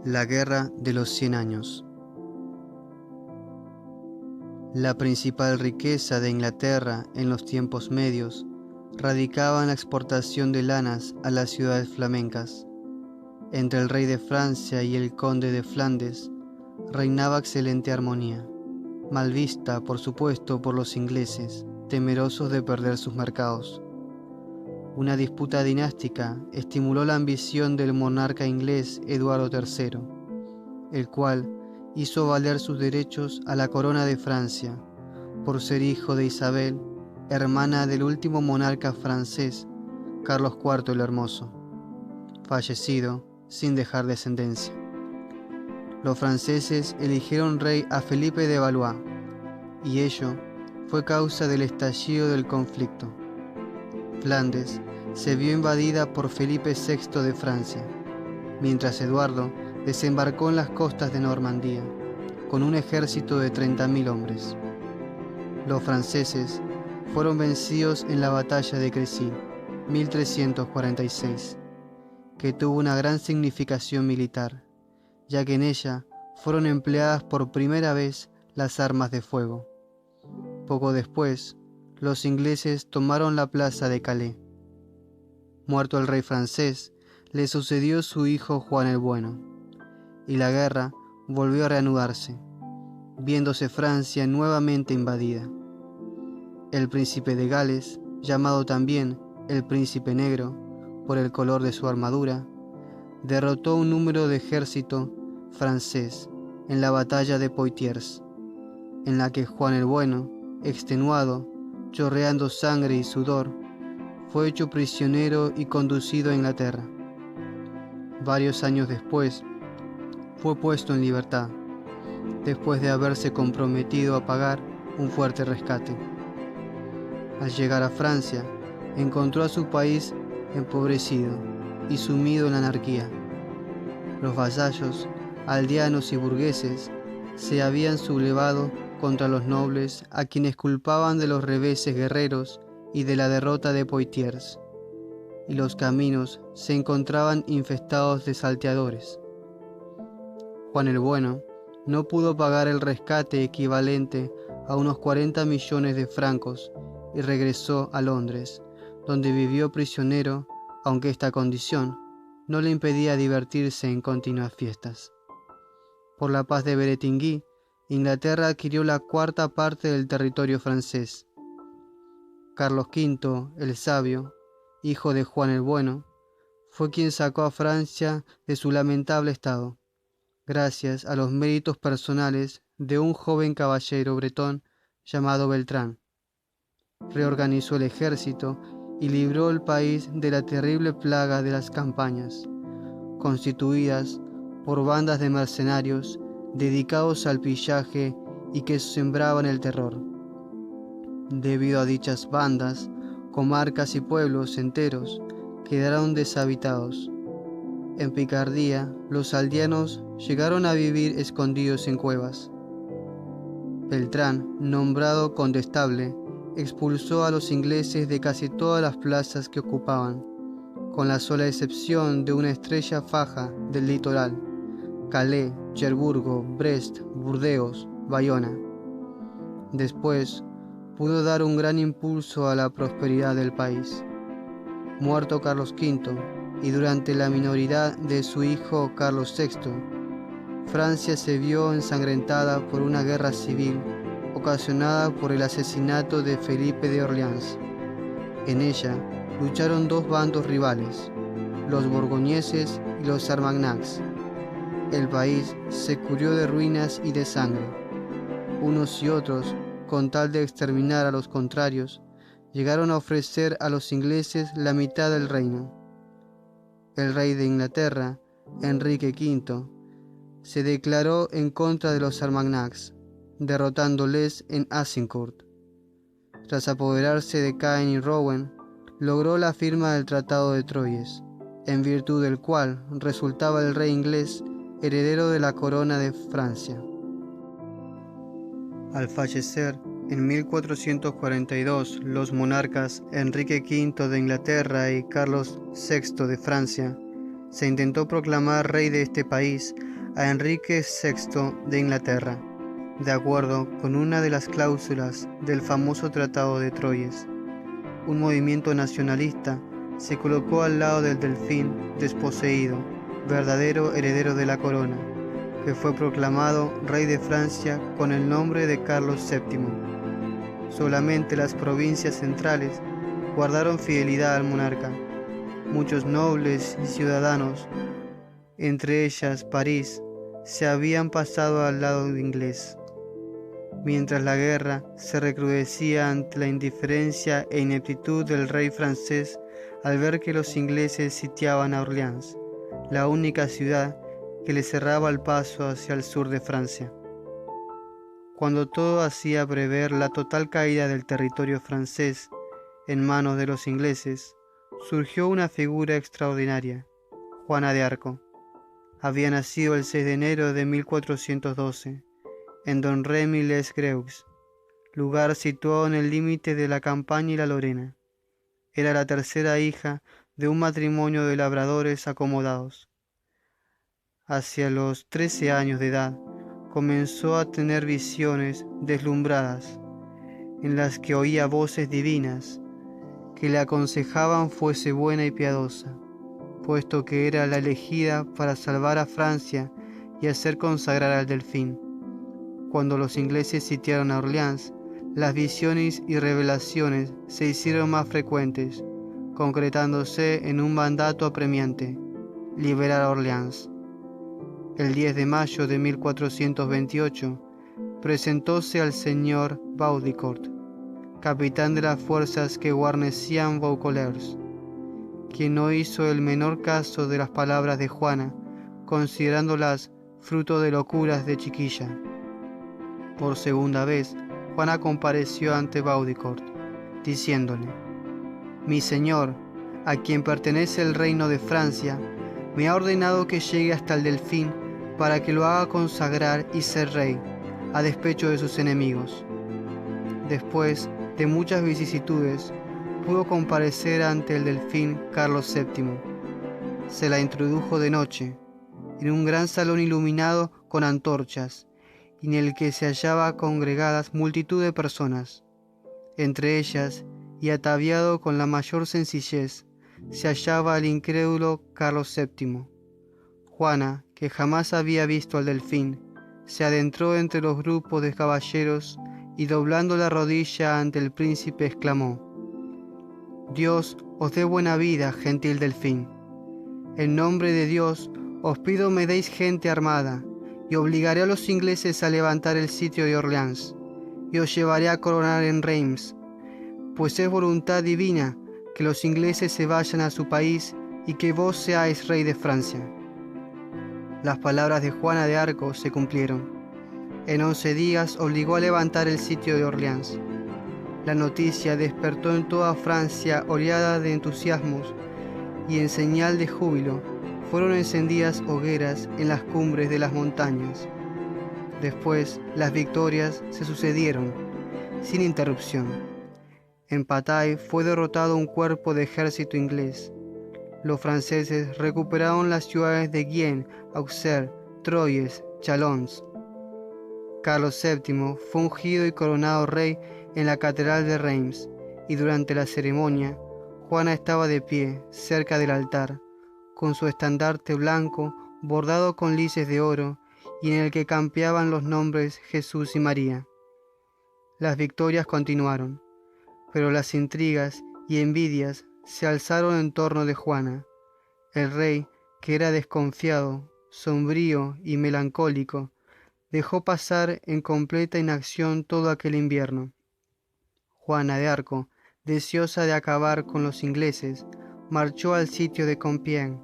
La Guerra de los 100 años. La principal riqueza de Inglaterra en los tiempos medios radicaba en la exportación de lanas a las ciudades flamencas. Entre el rey de Francia y el conde de Flandes reinaba excelente armonía, mal vista, por supuesto, por los ingleses, temerosos de perder sus mercados. Una disputa dinástica estimuló la ambición del monarca inglés Eduardo III, el cual hizo valer sus derechos a la corona de Francia, por ser hijo de Isabel, hermana del último monarca francés, Carlos IV el Hermoso, fallecido sin dejar descendencia. Los franceses eligieron rey a Felipe de Valois, y ello fue causa del estallido del conflicto. Flandes se vio invadida por Felipe VI de Francia, mientras Eduardo desembarcó en las costas de Normandía, con un ejército de 30.000 hombres. Los franceses fueron vencidos en la batalla de Crécy, 1346, que tuvo una gran significación militar, ya que en ella fueron empleadas por primera vez las armas de fuego. Poco después, los ingleses tomaron la plaza de Calais. Muerto el rey francés, le sucedió su hijo Juan el Bueno, y la guerra volvió a reanudarse, viéndose Francia nuevamente invadida. El príncipe de Gales, llamado también el Príncipe Negro, por el color de su armadura, derrotó un número de ejército francés en la batalla de Poitiers, en la que Juan el Bueno, extenuado, chorreando sangre y sudor, fue hecho prisionero y conducido a Inglaterra. Varios años después, fue puesto en libertad, después de haberse comprometido a pagar un fuerte rescate. Al llegar a Francia, encontró a su país empobrecido y sumido en la anarquía. Los vasallos, aldeanos y burgueses se habían sublevado contra los nobles, a quienes culpaban de los reveses guerreros y de la derrota de Poitiers, y los caminos se encontraban infestados de salteadores. Juan el Bueno no pudo pagar el rescate equivalente a unos 40 millones de francos y regresó a Londres, donde vivió prisionero, aunque esta condición no le impedía divertirse en continuas fiestas. Por la paz de Bretigny, Inglaterra adquirió la cuarta parte del territorio francés. Carlos V, el Sabio, hijo de Juan el Bueno, fue quien sacó a Francia de su lamentable estado, gracias a los méritos personales de un joven caballero bretón llamado Beltrán. Reorganizó el ejército y libró el país de la terrible plaga de las campañas, constituidas por bandas de mercenarios dedicados al pillaje y que sembraban el terror. Debido a dichas bandas, comarcas y pueblos enteros quedaron deshabitados. En Picardía, los aldeanos llegaron a vivir escondidos en cuevas. Beltrán, nombrado condestable, expulsó a los ingleses de casi todas las plazas que ocupaban, con la sola excepción de una estrecha faja del litoral: Calais, Cherburgo, Brest, Burdeos, Bayona. Después pudo dar un gran impulso a la prosperidad del país. Muerto Carlos V, y durante la minoridad de su hijo Carlos VI, Francia se vio ensangrentada por una guerra civil ocasionada por el asesinato de Felipe de Orleans. En ella lucharon dos bandos rivales, los borgoñeses y los armagnacs. El país se cubrió de ruinas y de sangre. Unos y otros, con tal de exterminar a los contrarios, llegaron a ofrecer a los ingleses la mitad del reino. El rey de Inglaterra, Enrique V, se declaró en contra de los armagnacs, derrotándoles en Azincourt. Tras apoderarse de Caen y Rouen, logró la firma del Tratado de Troyes, en virtud del cual resultaba el rey inglés heredero de la corona de Francia. Al fallecer en 1442 los monarcas Enrique V de Inglaterra y Carlos VI de Francia, se intentó proclamar rey de este país a Enrique VI de Inglaterra, de acuerdo con una de las cláusulas del famoso Tratado de Troyes. Un movimiento nacionalista se colocó al lado del delfín desposeído, verdadero heredero de la corona, que fue proclamado rey de Francia con el nombre de Carlos VII. Solamente las provincias centrales guardaron fidelidad al monarca. Muchos nobles y ciudadanos, entre ellas París, se habían pasado al lado inglés. Mientras la guerra se recrudecía ante la indiferencia e ineptitud del rey francés al ver que los ingleses sitiaban a Orleans, la única ciudad que le cerraba el paso hacia el sur de Francia. Cuando todo hacía prever la total caída del territorio francés en manos de los ingleses, surgió una figura extraordinaria, Juana de Arco. Había nacido el 6 de enero de 1412, en Domremy-les-Greux, lugar situado en el límite de la Campaña y la Lorena. Era la tercera hija de un matrimonio de labradores acomodados. Hacia los 13 años de edad, comenzó a tener visiones deslumbradas, en las que oía voces divinas que le aconsejaban fuese buena y piadosa, puesto que era la elegida para salvar a Francia y hacer consagrar al delfín. Cuando los ingleses sitiaron a Orleans, las visiones y revelaciones se hicieron más frecuentes, concretándose en un mandato apremiante: liberar a Orleans. El 10 de mayo de 1428, presentóse al señor Baudricourt, capitán de las fuerzas que guarnecían Vaucouleurs, quien no hizo el menor caso de las palabras de Juana, considerándolas fruto de locuras de chiquilla. Por segunda vez, Juana compareció ante Baudricourt, diciéndole: «Mi señor, a quien pertenece el reino de Francia, me ha ordenado que llegue hasta el delfín para que lo haga consagrar y ser rey, a despecho de sus enemigos». Después de muchas vicisitudes, pudo comparecer ante el delfín Carlos VII. Se la introdujo de noche, en un gran salón iluminado con antorchas, y en el que se hallaba congregadas multitud de personas. Entre ellas, y ataviado con la mayor sencillez, se hallaba el incrédulo Carlos VII. Juana, que jamás había visto al delfín, se adentró entre los grupos de caballeros y, doblando la rodilla ante el príncipe, exclamó: «Dios os dé buena vida, gentil delfín. En nombre de Dios os pido me deis gente armada, y obligaré a los ingleses a levantar el sitio de Orleans, y os llevaré a coronar en Reims, pues es voluntad divina que los ingleses se vayan a su país y que vos seáis rey de Francia». Las palabras de Juana de Arco se cumplieron. En 11 días obligó a levantar el sitio de Orleans. La noticia despertó en toda Francia oleada de entusiasmos, y en señal de júbilo fueron encendidas hogueras en las cumbres de las montañas. Después las victorias se sucedieron, sin interrupción. En Patay fue derrotado un cuerpo de ejército inglés. Los franceses recuperaron las ciudades de Guienne, Auxerre, Troyes, Chalons. Carlos VII fue ungido y coronado rey en la catedral de Reims, y durante la ceremonia, Juana estaba de pie cerca del altar, con su estandarte blanco bordado con lises de oro, y en el que campeaban los nombres Jesús y María. Las victorias continuaron, pero las intrigas y envidias se alzaron en torno de Juana. El rey, que era desconfiado, sombrío y melancólico, dejó pasar en completa inacción todo aquel invierno. Juana de Arco, deseosa de acabar con los ingleses, marchó al sitio de Compiègne,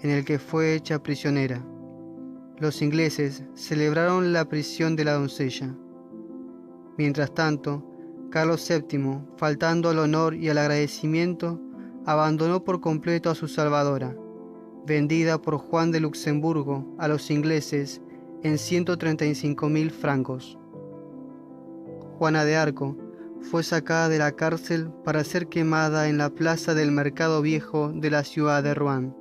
en el que fue hecha prisionera. Los ingleses celebraron la prisión de la doncella. Mientras tanto, Carlos VII, faltando al honor y al agradecimiento, abandonó por completo a su salvadora, vendida por Juan de Luxemburgo a los ingleses en 135.000 francos. Juana de Arco fue sacada de la cárcel para ser quemada en la plaza del Mercado Viejo de la ciudad de Rouen.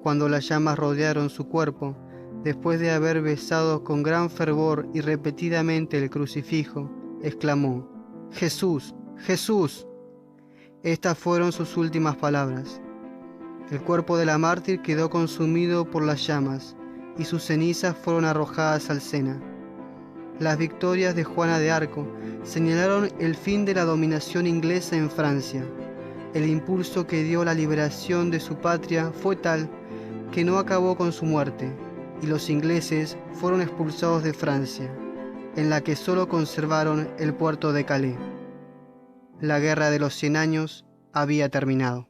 Cuando las llamas rodearon su cuerpo, después de haber besado con gran fervor y repetidamente el crucifijo, exclamó: «Jesús, Jesús». Estas fueron sus últimas palabras. El cuerpo de la mártir quedó consumido por las llamas, y sus cenizas fueron arrojadas al Sena. Las victorias de Juana de Arco señalaron el fin de la dominación inglesa en Francia. El impulso que dio la liberación de su patria fue tal que no acabó con su muerte, y los ingleses fueron expulsados de Francia, en la que solo conservaron el puerto de Calais. La Guerra de los 100 Años había terminado.